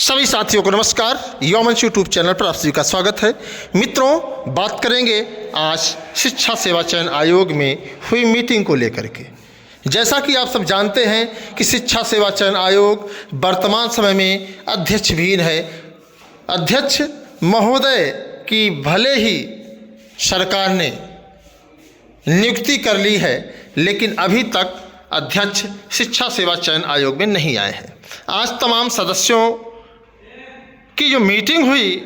सभी साथियों को नमस्कार। युवा मंच यूट्यूब चैनल पर आप सभी का स्वागत है। मित्रों, बात करेंगे आज शिक्षा सेवा चयन आयोग में हुई मीटिंग को लेकर के। जैसा कि आप सब जानते हैं कि शिक्षा सेवा चयन आयोग वर्तमान समय में अध्यक्षविहीन है। अध्यक्ष महोदय की भले ही सरकार ने नियुक्ति कर ली है, लेकिन अभी तक अध्यक्ष शिक्षा सेवा चयन आयोग में नहीं आए हैं। आज तमाम सदस्यों की जो मीटिंग हुई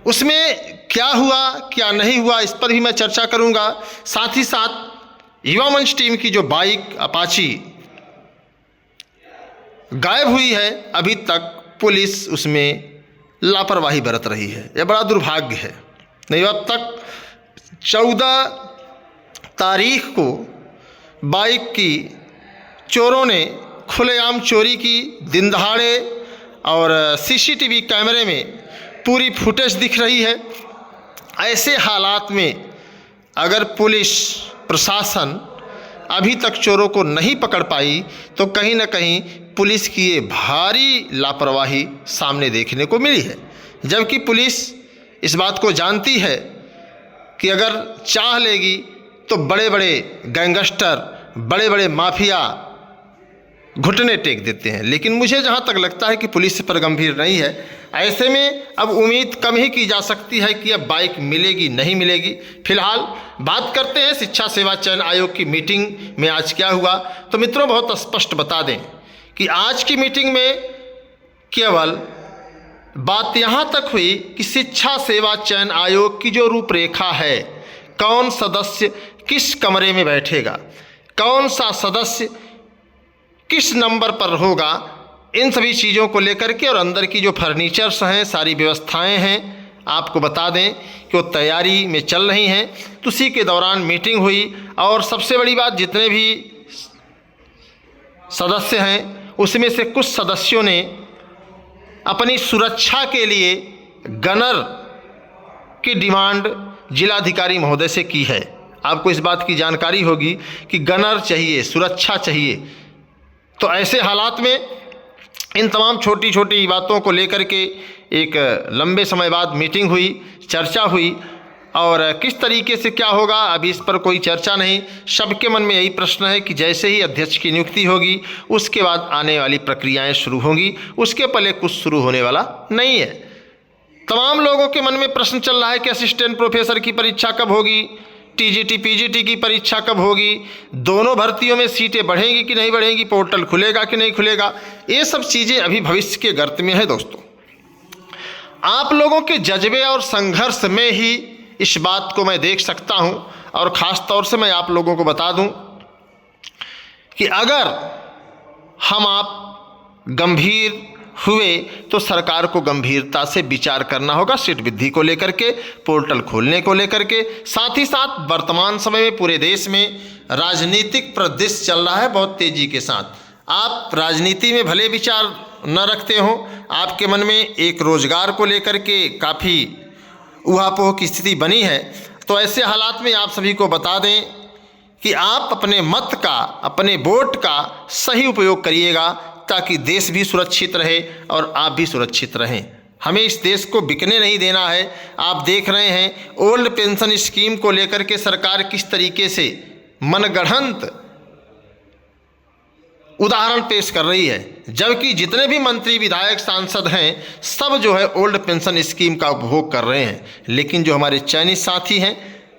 उसमें क्या हुआ क्या नहीं हुआ इस पर भी मैं चर्चा करूंगा। साथ ही साथ युवा मंच टीम की जो बाइक अपाची गायब हुई है, अभी तक पुलिस उसमें लापरवाही बरत रही है। यह बड़ा दुर्भाग्य है। नहीं, अब तक 14 तारीख को बाइक की चोरों ने खुलेआम चोरी की, दिन दहाड़े, और सीसीटीवी कैमरे में पूरी फुटेज दिख रही है। ऐसे हालात में अगर पुलिस प्रशासन अभी तक चोरों को नहीं पकड़ पाई तो कहीं ना कहीं पुलिस की ये भारी लापरवाही सामने देखने को मिली है। जबकि पुलिस इस बात को जानती है कि अगर चाह लेगी तो बड़े बड़े गैंगस्टर, बड़े बड़े माफिया घुटने टेक देते हैं, लेकिन मुझे जहाँ तक लगता है कि पुलिस पर गंभीर नहीं है। ऐसे में अब उम्मीद कम ही की जा सकती है कि अब बाइक मिलेगी नहीं मिलेगी। फिलहाल बात करते हैं शिक्षा सेवा चयन आयोग की मीटिंग में आज क्या हुआ। तो मित्रों, बहुत स्पष्ट बता दें कि आज की मीटिंग में केवल बात यहाँ तक हुई कि शिक्षा सेवा चयन आयोग की जो रूपरेखा है, कौन सदस्य किस कमरे में बैठेगा, कौन सा सदस्य किस नंबर पर होगा, इन सभी चीज़ों को लेकर के और अंदर की जो फर्नीचर्स हैं, सारी व्यवस्थाएं हैं, आपको बता दें कि वो तैयारी में चल रही हैं। तो उसी के दौरान मीटिंग हुई और सबसे बड़ी बात, जितने भी सदस्य हैं उसमें से कुछ सदस्यों ने अपनी सुरक्षा के लिए गनर की डिमांड जिलाधिकारी महोदय से की है। आपको इस बात की जानकारी होगी कि गनर चाहिए, सुरक्षा चाहिए। तो ऐसे हालात में इन तमाम छोटी छोटी बातों को लेकर के एक लंबे समय बाद मीटिंग हुई, चर्चा हुई, और किस तरीके से क्या होगा अभी इस पर कोई चर्चा नहीं। सबके मन में यही प्रश्न है कि जैसे ही अध्यक्ष की नियुक्ति होगी उसके बाद आने वाली प्रक्रियाएं शुरू होंगी, उसके पहले कुछ शुरू होने वाला नहीं है। तमाम लोगों के मन में प्रश्न चल रहा है कि असिस्टेंट प्रोफेसर की परीक्षा कब होगी, टीजीटी पीजीटी की परीक्षा कब होगी, दोनों भर्तियों में सीटें बढ़ेंगी कि नहीं बढ़ेंगी, पोर्टल खुलेगा कि नहीं खुलेगा। ये सब चीज़ें अभी भविष्य के गर्त में है। दोस्तों, आप लोगों के जज्बे और संघर्ष में ही इस बात को मैं देख सकता हूं, और ख़ास तौर से मैं आप लोगों को बता दूं कि अगर हम आप गंभीर हुए तो सरकार को गंभीरता से विचार करना होगा सीट वृद्धि को लेकर के, पोर्टल खोलने को लेकर के। साथ ही साथ वर्तमान समय में पूरे देश में राजनीतिक परिदृश्य चल रहा है बहुत तेजी के साथ। आप राजनीति में भले विचार न रखते हो, आपके मन में एक रोजगार को लेकर के काफ़ी ऊहापोह की स्थिति बनी है। तो ऐसे हालात में आप सभी को बता दें कि आप अपने मत का, अपने वोट का सही उपयोग करिएगा ताकि देश भी सुरक्षित रहे और आप भी सुरक्षित रहें। हमें इस देश को बिकने नहीं देना है। आप देख रहे हैं ओल्ड पेंशन स्कीम को लेकर के सरकार किस तरीके से मनगढ़ंत उदाहरण पेश कर रही है, जबकि जितने भी मंत्री, विधायक, सांसद हैं सब जो है ओल्ड पेंशन स्कीम का उपभोग कर रहे हैं। लेकिन जो हमारे चयनित साथी हैं,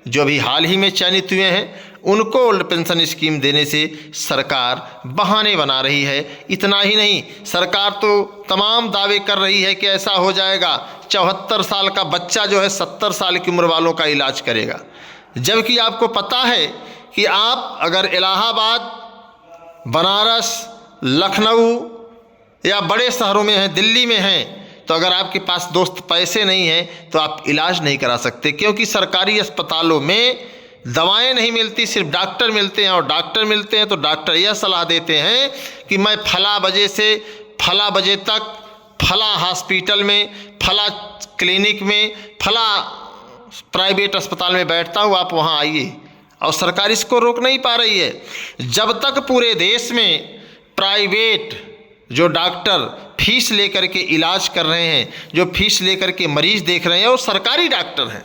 जो अभी हाल ही में चयनित हुए हैं, उनको ओल्ड पेंशन स्कीम देने से सरकार बहाने बना रही है। इतना ही नहीं, सरकार तो तमाम दावे कर रही है कि ऐसा हो जाएगा 74 साल का बच्चा जो है 70 साल की उम्र वालों का इलाज करेगा। जबकि आपको पता है कि आप अगर इलाहाबाद, बनारस, लखनऊ या बड़े शहरों में हैं, दिल्ली में हैं, तो अगर आपके पास दोस्त पैसे नहीं हैं तो आप इलाज नहीं करा सकते, क्योंकि सरकारी अस्पतालों में दवाएं नहीं मिलती, सिर्फ डॉक्टर मिलते हैं। और डॉक्टर मिलते हैं तो डॉक्टर यह सलाह देते हैं कि मैं फला बजे से फला बजे तक फला हॉस्पिटल में, फला क्लिनिक में, फला प्राइवेट अस्पताल में बैठता हूँ, आप वहाँ आइए। और सरकार इसको रोक नहीं पा रही है। जब तक पूरे देश में प्राइवेट जो डॉक्टर फीस लेकर के इलाज कर रहे हैं, जो फीस लेकर के मरीज देख रहे हैं, वो सरकारी डॉक्टर हैं।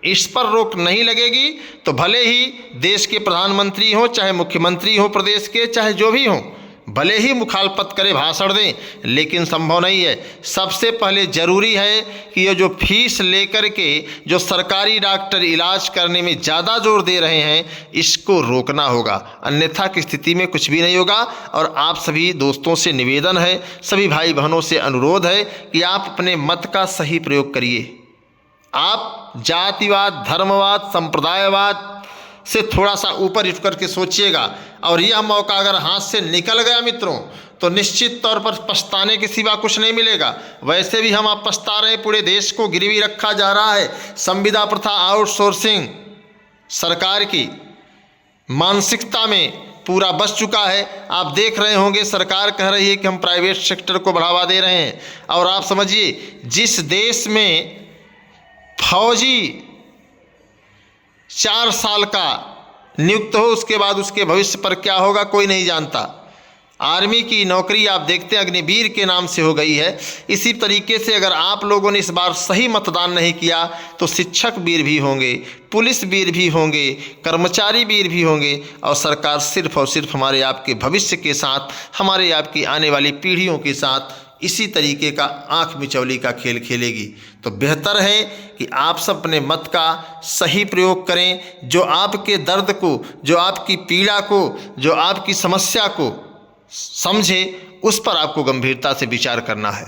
इस पर रोक नहीं लगेगी तो भले ही देश के प्रधानमंत्री हों, चाहे मुख्यमंत्री हों प्रदेश के, चाहे जो भी हों, भले ही मुखालफत करे, भाषण दें, लेकिन संभव नहीं है। सबसे पहले ज़रूरी है कि ये जो फीस लेकर के जो सरकारी डॉक्टर इलाज करने में ज़्यादा जोर दे रहे हैं, इसको रोकना होगा, अन्यथा की स्थिति में कुछ भी नहीं होगा। और आप सभी दोस्तों से निवेदन है, सभी भाई बहनों से अनुरोध है कि आप अपने मत का सही प्रयोग करिए। आप जातिवाद, धर्मवाद, संप्रदायवाद से थोड़ा सा ऊपर उठ करके सोचिएगा। और यह मौका अगर हाथ से निकल गया मित्रों, तो निश्चित तौर पर पछताने के सिवा कुछ नहीं मिलेगा। वैसे भी हम आप पछता रहे हैं, पूरे देश को गिरवी रखा जा रहा है। संविदा प्रथा, आउटसोर्सिंग सरकार की मानसिकता में पूरा बस चुका है। आप देख रहे होंगे, सरकार कह रही है कि हम प्राइवेट सेक्टर को बढ़ावा दे रहे हैं। और आप समझिए, जिस देश में फौजी 4 साल का नियुक्त हो, उसके बाद उसके भविष्य पर क्या होगा कोई नहीं जानता। आर्मी की नौकरी आप देखते हैं अग्निवीर के नाम से हो गई है। इसी तरीके से अगर आप लोगों ने इस बार सही मतदान नहीं किया तो शिक्षक वीर भी होंगे, पुलिस वीर भी होंगे, कर्मचारी वीर भी होंगे, और सरकार सिर्फ और सिर्फ हमारे आपके भविष्य के साथ, हमारे आपकी आने वाली पीढ़ियों के साथ इसी तरीके का आँख मिचौली का खेल खेलेगी। तो बेहतर है कि आप सब अपने मत का सही प्रयोग करें। जो आपके दर्द को, जो आपकी पीड़ा को, जो आपकी समस्या को समझे, उस पर आपको गंभीरता से विचार करना है।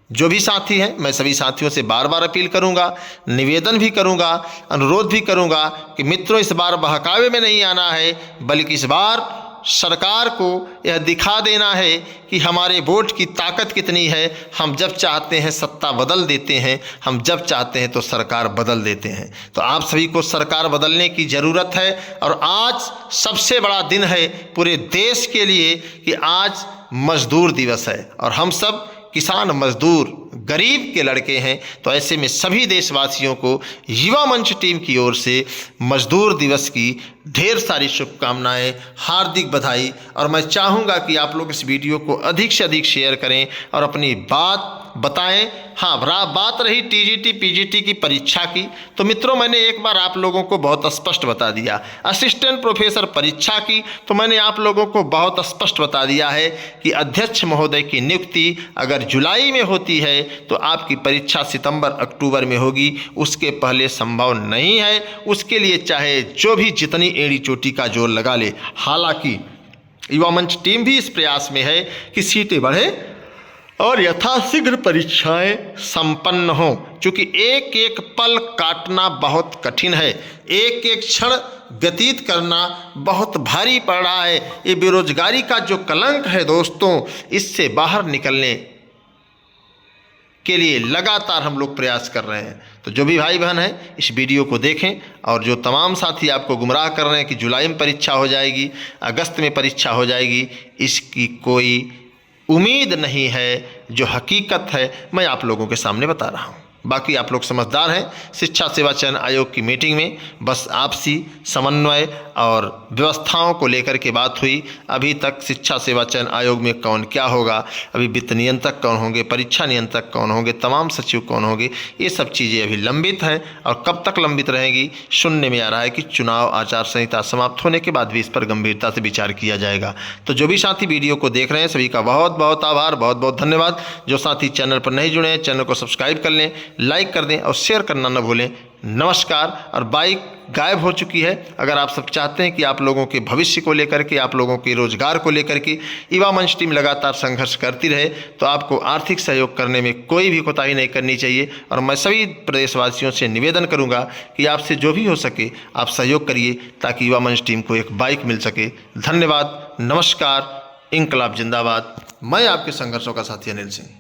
जो भी साथी हैं, मैं सभी साथियों से बार बार अपील करूंगा, निवेदन भी करूंगा, अनुरोध भी करूंगा कि मित्रों, इस बार बहकावे में नहीं आना है, बल्कि इस बार सरकार को यह दिखा देना है कि हमारे वोट की ताकत कितनी है। हम जब चाहते हैं सत्ता बदल देते हैं, हम जब चाहते हैं तो सरकार बदल देते हैं। तो आप सभी को सरकार बदलने की ज़रूरत है। और आज सबसे बड़ा दिन है पूरे देश के लिए कि आज मजदूर दिवस है, और हम सब किसान, मजदूर, गरीब के लड़के हैं। तो ऐसे में सभी देशवासियों को युवा मंच टीम की ओर से मजदूर दिवस की ढेर सारी शुभकामनाएं, हार्दिक बधाई। और मैं चाहूँगा कि आप लोग इस वीडियो को अधिक से अधिक शेयर करें और अपनी बात बताएं। हाँ, बात रही टीजीटी पीजीटी की परीक्षा की, तो मित्रों मैंने एक बार आप लोगों को बहुत स्पष्ट बता दिया। असिस्टेंट प्रोफेसर परीक्षा की तो मैंने आप लोगों को बहुत स्पष्ट बता दिया है कि अध्यक्ष महोदय की नियुक्ति अगर जुलाई में होती है तो आपकी परीक्षा सितंबर अक्टूबर में होगी, उसके पहले संभव नहीं है। उसके लिए चाहे जो भी जितनी एड़ी चोटी का जोर लगा ले। हालांकि युवा मंच टीम भी इस प्रयास में है कि सीटें बढ़े और यथाशीघ्र परीक्षाएं संपन्न हों, क्योंकि एक एक पल काटना बहुत कठिन है, एक एक क्षण व्यतीत करना बहुत भारी पड़ रहा है। ये बेरोजगारी का जो कलंक है दोस्तों, इससे बाहर निकलने के लिए लगातार हम लोग प्रयास कर रहे हैं। तो जो भी भाई बहन हैं इस वीडियो को देखें, और जो तमाम साथी आपको गुमराह कर रहे हैं कि जुलाई में परीक्षा हो जाएगी, अगस्त में परीक्षा हो जाएगी, इसकी कोई उम्मीद नहीं है। जो हकीकत है मैं आप लोगों के सामने बता रहा हूँ। बाकी आप लोग समझदार हैं। शिक्षा सेवा चयन आयोग की मीटिंग में बस आपसी समन्वय और व्यवस्थाओं को लेकर के बात हुई। अभी तक शिक्षा सेवा चयन आयोग में कौन क्या होगा, अभी वित्त नियंत्रक कौन होंगे, परीक्षा नियंत्रक कौन होंगे, तमाम सचिव कौन होंगे, ये सब चीज़ें अभी लंबित हैं। और कब तक लंबित रहेंगी, सुनने में आ रहा है कि चुनाव आचार संहिता समाप्त होने के बाद भी इस पर गंभीरता से विचार किया जाएगा। तो जो भी साथी वीडियो को देख रहे हैं सभी का बहुत बहुत आभार, बहुत बहुत धन्यवाद। जो साथी चैनल पर नहीं जुड़े हैं चैनल को सब्सक्राइब कर लें, लाइक कर दें और शेयर करना न भूलें। नमस्कार। और बाइक गायब हो चुकी है। अगर आप सब चाहते हैं कि आप लोगों के भविष्य को लेकर के, आप लोगों के रोजगार को लेकर के युवा मंच टीम लगातार संघर्ष करती रहे, तो आपको आर्थिक सहयोग करने में कोई भी कोताही नहीं करनी चाहिए। और मैं सभी प्रदेशवासियों से निवेदन करूंगा कि आपसे जो भी हो सके आप सहयोग करिए, ताकि युवा मंच टीम को एक बाइक मिल सके। धन्यवाद, नमस्कार, इंकलाब जिंदाबाद। मैं आपके संघर्षों का साथी अनिल सिंह।